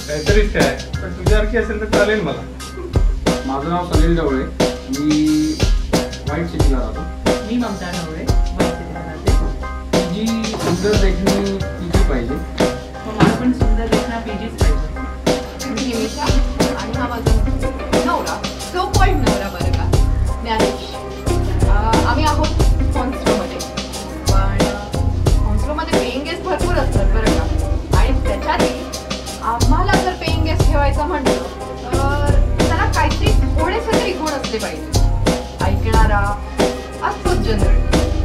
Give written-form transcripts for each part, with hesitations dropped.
काहीतरीच काय पण तुझ्यासारखी असेल तर चालेल मला. माझं नाव सनील ढवळे, मी व्हाईट सिटीला राहतो. मी ममता ढवळे, व्हाईट सिटीला राहते. जी सुंदर देखणी पीजी पाहिजे. मला पण सुंदर देखणा पीजीच पाहिजे. मी निमिषा आणि हा माझा नवरा, सो पॉईंट नवरा बरं का, मॅरेज. आम्ही आहोत हॉन्स्ट्रोमध्ये, पण हॉन्स्ट्रोमध्ये पेईंग गेस्ट भरपूर असतात बरं का. आणि त्याच्यातही आम्हाला जर पेईंग गेस्ट ठेवायचं म्हटलं तर त्याला काहीतरी थोडेसे तरी गुण असले पाहिजे. ऐकणारा असतोच जनरल,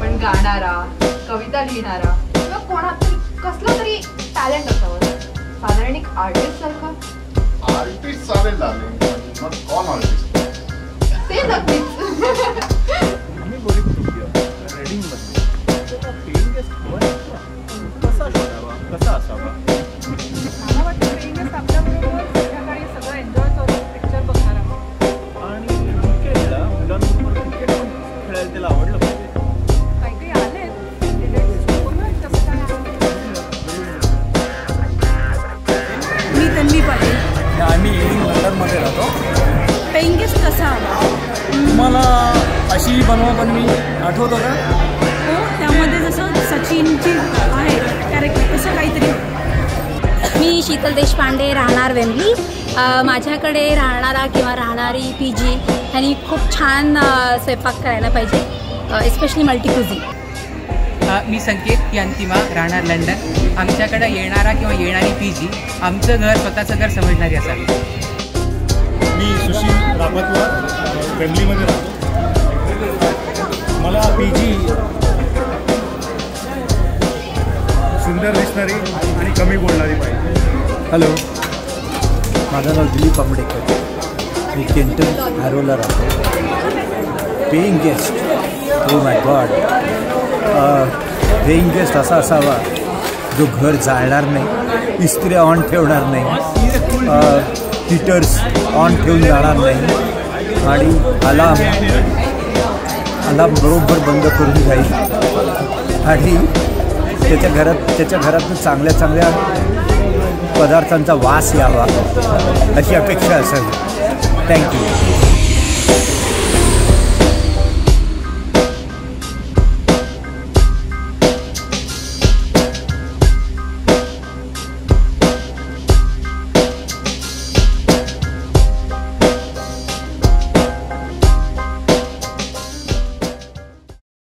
पण गाणारा, कविता लिहिणारा किंवा कोणातरी कसलं तरी टॅलेंट असावं. साधारण एक आर्टिस्ट सारखं. आर्टिस्ट चालेल झाले, मग कोण आर्टिस्ट ते नक्कीच. आम्ही बोली कुटुंबीय रेडिंगमध्ये पेईंग गेस्ट कसा शोधावा, कसा असावा? मला वाटतं पेईंग गेस्ट आपल्याबरोबर संध्याकाळी सगळं एन्जॉय करून पिक्चर बघणार आहोत. आणि क्रिकेटला मुलांबरोबर क्रिकेट पण खेळायला त्याला आवडलं पाहिजे. काही आले कसं काय मी तन्वी पाटील. आम्ही लंडनमध्ये राहतो. पेईंग गेस्ट कसा हवा? तुम्हाला अशी बनवा पण मी आठवतो का? हो, त्यामध्ये जसं सचिनची आहे कॅरेक्टर तसं काहीतरी. मी शीतल देशपांडे, राहणार वेंबली. माझ्याकडे राहणारा किंवा राहणारी पीजी ह्यांनी खूप छान स्वयंपाक करायला पाहिजे, एस्पेशली मल्टीक्युझिन. मी संकेत यांतिमा, राहणार लंडन. आमच्याकडे येणारा किंवा येणारी पीजी आमचं घर स्वतःचं घर समजणारी असावी. मी सुशील रामतवार, फॅमिलीमध्ये राहतो. मला पीजी सुंदर दिसणारी आणि कमी बोलणारी पाहिजे. हॅलो, माझं नाव दिलीप आंबडेकर. मी केंटन हॅरोला राहतो. Paying guest, oh my God, paying guest असा असावा जो घर जाळणार नाही, इस्त्र्या ऑन ठेवणार नाही, हीटर्स ऑन ठेवून जाणार नाही आणि अलार्म बरोबर बंद करून जाईल आणि त्याच्या घरातून चांगल्या चांगल्या पदार्थांचा वास यावा अशी अपेक्षा असावी. थँक्यू.